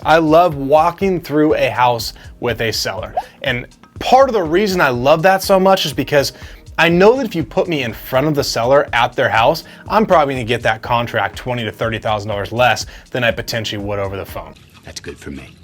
I love walking through a house with a seller. And part of the reason I love that so much is because I know that if you put me in front of the seller at their house, I'm probably gonna get that contract $20,000 to $30,000 less than I potentially would over the phone. That's good for me.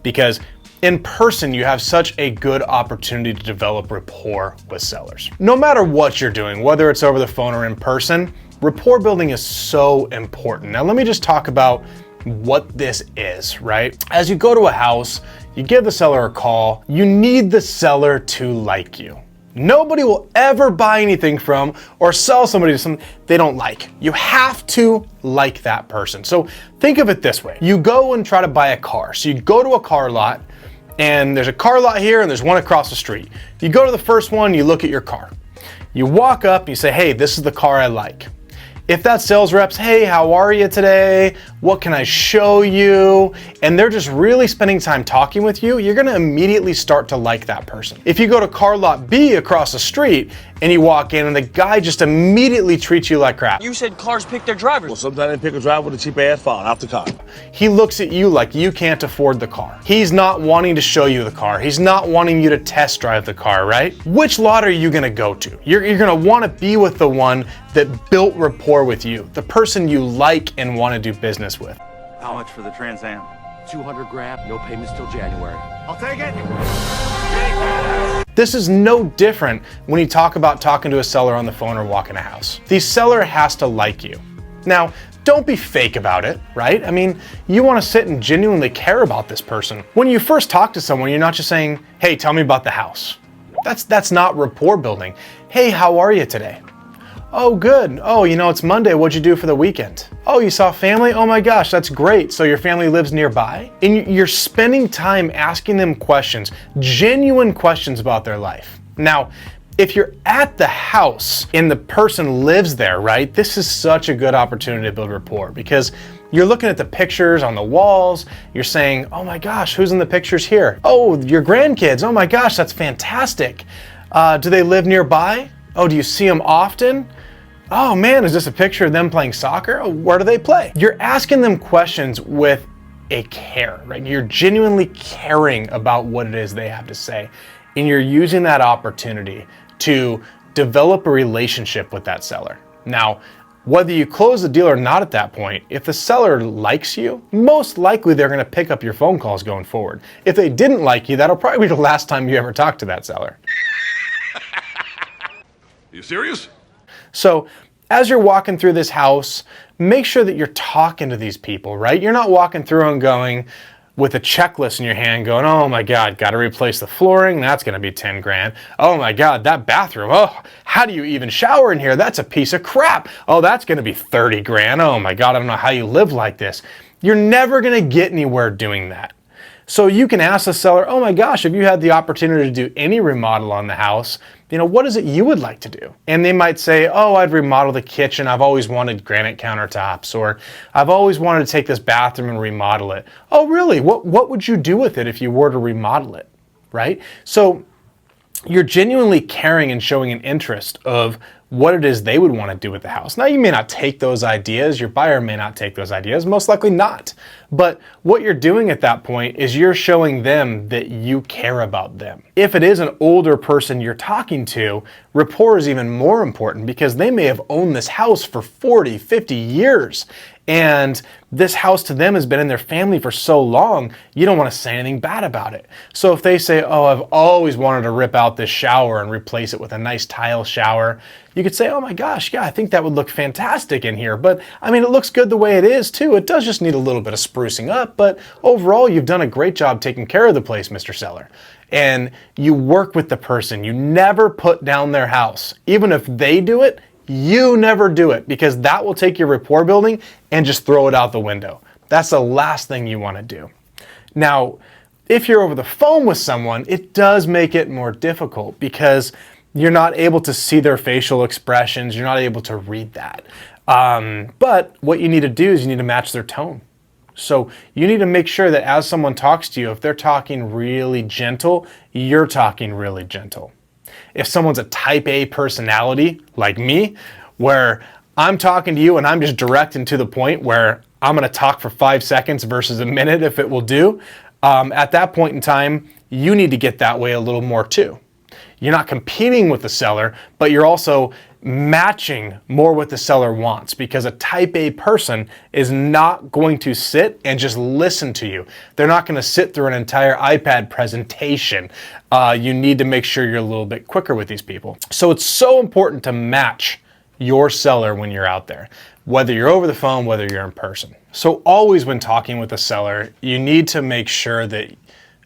Because in person, you have such a good opportunity to develop rapport with sellers. No matter what you're doing, whether it's over the phone or in person, rapport building is so important. Now let me just talk about what this is, right? As you go to a house, you give the seller a call, you need the seller to like you. Nobody will ever buy anything from or sell somebody to something they don't like. You have to like that person. So think of it this way. You go and try to buy a car. So you go to a car lot and there's a car lot here and there's one across the street. You go to the first one, you look at your car. You walk up, you say, hey, this is the car I like. If that sales rep's, hey, how are you today? What can I show you? And they're just really spending time talking with you, you're gonna immediately start to like that person. If you go to car lot B across the street and you walk in and the guy just immediately treats you like crap. You said cars pick their drivers. Well, sometimes they pick a driver with a cheap ass phone off the car. He looks at you like you can't afford the car. He's not wanting to show you the car. He's not wanting you to test drive the car, right? Which lot are you gonna go to? You're gonna wanna be with the one that built rapport with you, the person you like and wanna do business with. How much for the Trans Am? 200 grand, no payments till January. I'll take it. This is no different when you talk about talking to a seller on the phone or walking a house. The seller has to like you. Now, don't be fake about it, right? I mean, you want to sit and genuinely care about this person. When you first talk to someone, you're not just saying, hey, tell me about the house. That's not rapport building. Hey, how are you today? Oh, good. Oh, you know, it's Monday. What'd you do for the weekend? Oh, you saw family? Oh my gosh, that's great. So your family lives nearby? And you're spending time asking them questions, genuine questions about their life. Now, if you're at the house and the person lives there, right, this is such a good opportunity to build rapport because you're looking at the pictures on the walls. You're saying, oh my gosh, who's in the pictures here? Oh, your grandkids. Oh my gosh, that's fantastic. Do they live nearby? Oh, do you see them often? Oh man, is this a picture of them playing soccer? Oh, where do they play? You're asking them questions with a care, right? You're genuinely caring about what it is they have to say. And you're using that opportunity to develop a relationship with that seller. Now, whether you close the deal or not at that point, if the seller likes you, most likely they're gonna pick up your phone calls going forward. If they didn't like you, that'll probably be the last time you ever talk to that seller. You serious? So as you're walking through this house, make sure that you're talking to these people, right? You're not walking through and going with a checklist in your hand going, oh my God, got to replace the flooring. That's going to be 10 grand. Oh my God, that bathroom. Oh, how do you even shower in here? That's a piece of crap. Oh, that's going to be 30 grand. Oh my God, I don't know how you live like this. You're never going to get anywhere doing that. So you can ask the seller, oh my gosh, if you had the opportunity to do any remodel on the house, you know, what is it you would like to do? And they might say, oh, I'd remodel the kitchen. I've always wanted granite countertops, or I've always wanted to take this bathroom and remodel it. Oh, really? What would you do with it if you were to remodel it, right? So you're genuinely caring and showing an interest of what it is they would want to do with the house. Now, you may not take those ideas. Your buyer may not take those ideas, most likely not. But what you're doing at that point is you're showing them that you care about them. If it is an older person you're talking to, rapport is even more important because they may have owned this house for 40, 50 years. And this house to them has been in their family for so long, you don't want to say anything bad about it. So if they say, oh, I've always wanted to rip out this shower and replace it with a nice tile shower, you could say, oh my gosh, yeah, I think that would look fantastic in here. But I mean, it looks good the way it is too. It does just need a little bit of sprucing up, but overall, you've done a great job taking care of the place, Mr. Seller. And you work with the person. You never put down their house. Even if they do it, you never do it, because that will take your rapport building and just throw it out the window. That's the last thing you want to do. Now, if you're over the phone with someone, it does make it more difficult because you're not able to see their facial expressions. You're not able to read that. But what you need to do is you need to match their tone. So you need to make sure that as someone talks to you, if they're talking really gentle, you're talking really gentle. If someone's a type A personality like me, where I'm talking to you and I'm just direct and to the point where I'm going to talk for 5 seconds versus a minute if it will do. At that point in time, you need to get that way a little more too. You're not competing with the seller, but you're also matching more what the seller wants, because a type A person is not going to sit and just listen to you. They're not going to sit through an entire iPad presentation. You need to make sure you're a little bit quicker with these people. So it's so important to match your seller when you're out there, whether you're over the phone, whether you're in person. So always when talking with a seller, you need to make sure that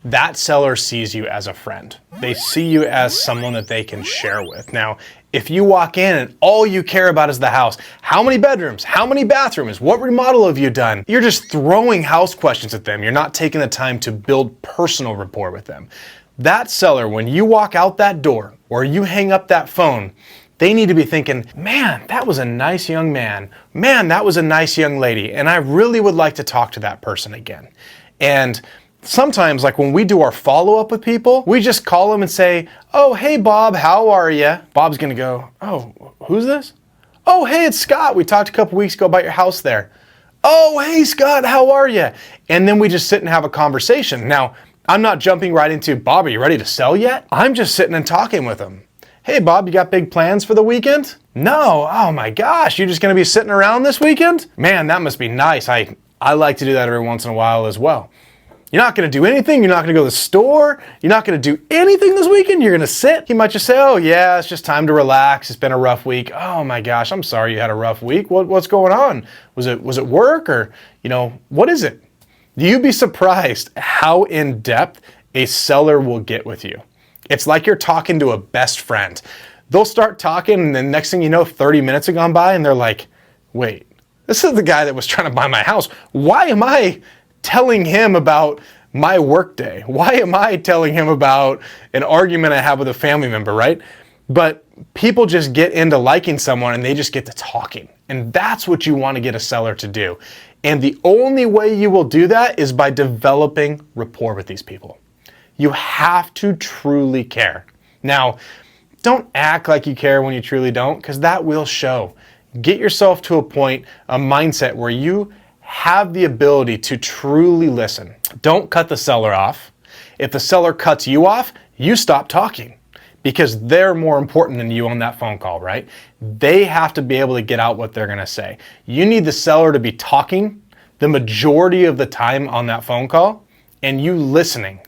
that seller sees you as a friend. They see you as someone that they can share with. Now, if you walk in and all you care about is the house, how many bedrooms, how many bathrooms, what remodel have you done? You're just throwing house questions at them. You're not taking the time to build personal rapport with them. That seller, when you walk out that door or you hang up that phone, they need to be thinking, man, that was a nice young man. Man, that was a nice young lady. And I really would like to talk to that person again. And sometimes, like when we do our follow-up with people, we just call them and say, oh, hey, Bob, how are you? Bob's going to go, oh, who's this? Oh, hey, it's Scott. We talked a couple weeks ago about your house there. Oh, hey, Scott, how are you? And then we just sit and have a conversation. Now, I'm not jumping right into, Bob, are you ready to sell yet? I'm just sitting and talking with them. Hey, Bob, you got big plans for the weekend? No. Oh, my gosh, you're just going to be sitting around this weekend? Man, that must be nice. I like to do that every once in a while as well. You're not going to do anything. You're not going to go to the store. You're not going to do anything this weekend. You're going to sit. He might just say, oh, yeah, it's just time to relax. It's been a rough week. Oh, my gosh, I'm sorry you had a rough week. What's going on? Was it work or, what is it? You'd be surprised how in-depth a seller will get with you. It's like you're talking to a best friend. They'll start talking, and then next thing you know, 30 minutes have gone by, and they're like, wait, this is the guy that was trying to buy my house. Why am I telling him about my workday? Why am I telling him about an argument I have with a family member, right? But people just get into liking someone and they just get to talking. And that's what you want to get a seller to do. And the only way you will do that is by developing rapport with these people. You have to truly care. Now, don't act like you care when you truly don't, because that will show. Get yourself to a point, a mindset where you have the ability to truly listen. Don't cut the seller off. If the seller cuts you off, you stop talking, because they're more important than you on that phone call, right? They have to be able to get out what they're going to say. You need the seller to be talking the majority of the time on that phone call, and you listening.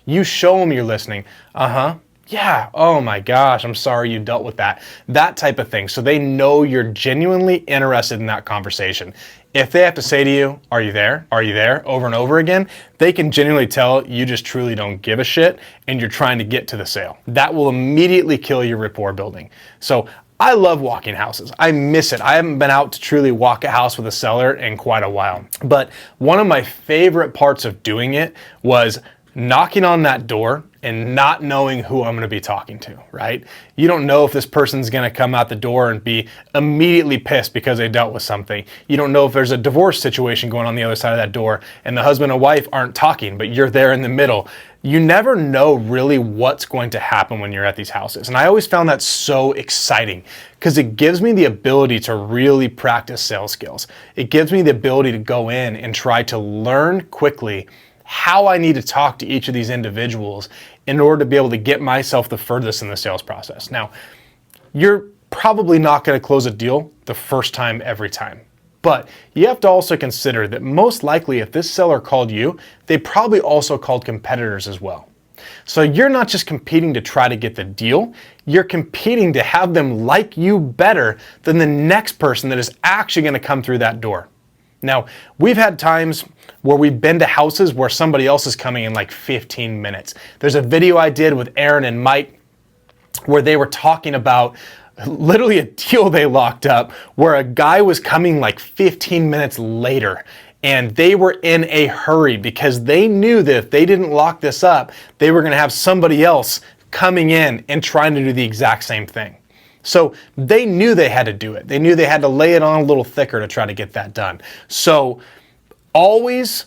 You show them you're listening. Yeah, oh my gosh, I'm sorry you dealt with that. That type of thing. So they know you're genuinely interested in that conversation. If they have to say to you, are you there? Are you there? Over and over again, they can genuinely tell you just truly don't give a shit and you're trying to get to the sale. That will immediately kill your rapport building. So I love walking houses. I miss it. I haven't been out to truly walk a house with a seller in quite a while. But one of my favorite parts of doing it was knocking on that door and not knowing who I'm going to be talking to, right? You don't know if this person's going to come out the door and be immediately pissed because they dealt with something. You don't know if there's a divorce situation going on the other side of that door and the husband and wife aren't talking, but you're there in the middle. You never know really what's going to happen when you're at these houses. And I always found that so exciting because it gives me the ability to really practice sales skills. It gives me the ability to go in and try to learn quickly how I need to talk to each of these individuals in order to be able to get myself the furthest in the sales process. Now, you're probably not going to close a deal the first time every time, but you have to also consider that most likely if this seller called you, they probably also called competitors as well. So you're not just competing to try to get the deal, you're competing to have them like you better than the next person that is actually going to come through that door. Now, we've had times where we've been to houses where somebody else is coming in like 15 minutes. There's a video I did with Aaron and Mike where they were talking about literally a deal they locked up where a guy was coming like 15 minutes later and they were in a hurry because they knew that if they didn't lock this up, they were going to have somebody else coming in and trying to do the exact same thing. So they knew they had to do it. They knew they had to lay it on a little thicker to try to get that done. So always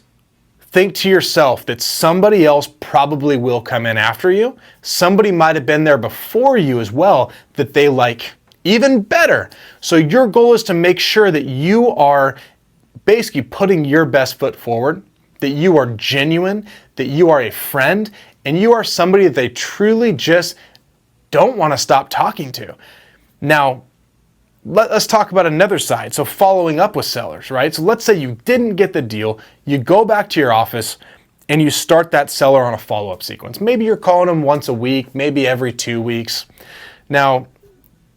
think to yourself that somebody else probably will come in after you. Somebody might have been there before you as well that they like even better. So your goal is to make sure that you are basically putting your best foot forward, that you are genuine, that you are a friend, and you are somebody that they truly just don't want to stop talking to. Now, let's talk about another side. So following up with sellers, right? So let's say you didn't get the deal, you go back to your office and you start that seller on a follow-up sequence. Maybe you're calling them once a week, maybe every 2 weeks. Now,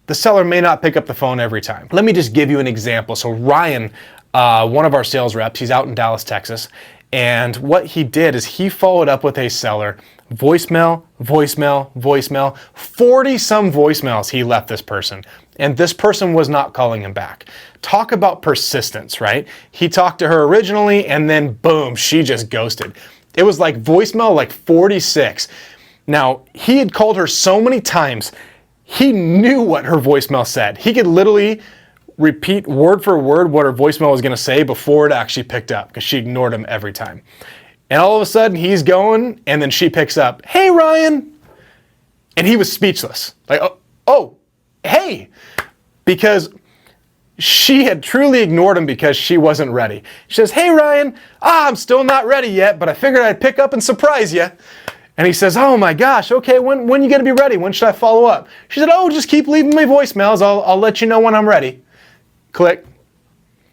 the seller may not pick up the phone every time. Let me just give you an example. So Ryan, one of our sales reps, he's out in Dallas, Texas. And what he did is he followed up with a seller, voicemail, 40 some voicemails he left this person. And this person was not calling him back. Talk about persistence, right? He talked to her originally and then boom, she just ghosted. It was like voicemail like 46. Now, he had called her so many times, he knew what her voicemail said. He could literally repeat word for word what her voicemail was gonna say before it actually picked up, because she ignored him every time. And all of a sudden he's going, and then she picks up, "Hey, Ryan." And he was speechless. Like, oh, hey, because she had truly ignored him because she wasn't ready. She says, "Hey, Ryan, I'm still not ready yet, but I figured I'd pick up and surprise you." And he says, "Oh my gosh, okay, when are you gonna be ready? When should I follow up?" She said, "Oh, just keep leaving me voicemails. I'll let you know when I'm ready." Click.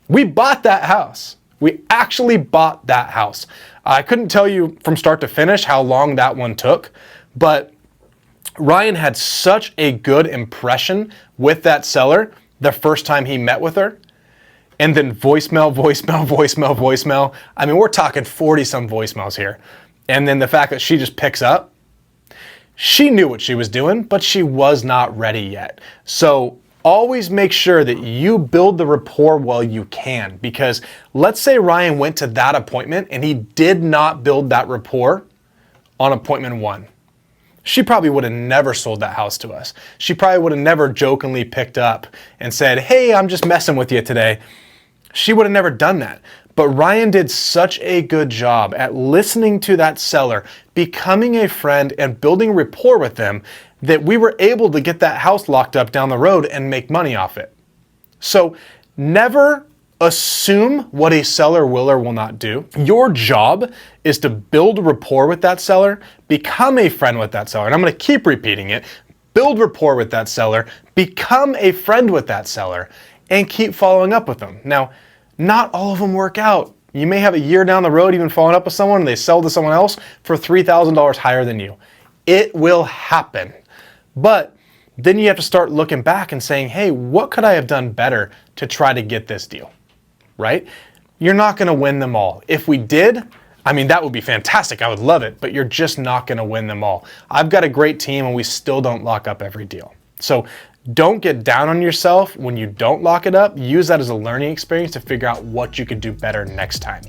We bought that house. We actually bought that house. I couldn't tell you from start to finish how long that one took, but Ryan had such a good impression with that seller the first time he met with her. And then voicemail. I mean, we're talking 40 some voicemails here. And then the fact that she just picks up, she knew what she was doing, but she was not ready yet. So always make sure that you build the rapport while you can, because let's say Ryan went to that appointment and he did not build that rapport on appointment 1. She probably would have never sold that house to us. She probably would have never jokingly picked up and said, "Hey, I'm just messing with you today." She would have never done that. But Ryan did such a good job at listening to that seller, becoming a friend and building rapport with them, that we were able to get that house locked up down the road and make money off it. So never assume what a seller will or will not do. Your job is to build rapport with that seller, become a friend with that seller. And I'm going to keep repeating it. Build rapport with that seller, become a friend with that seller, and keep following up with them. Now, not all of them work out. You may have a year down the road even following up with someone and they sell to someone else for $3,000 higher than you. It will happen. But then you have to start looking back and saying, "Hey, what could I have done better to try to get this deal?" Right? You're not going to win them all. If we did, I mean, that would be fantastic. I would love it, but you're just not going to win them all. I've got a great team and we still don't lock up every deal. So don't get down on yourself when you don't lock it up. Use that as a learning experience to figure out what you could do better next time.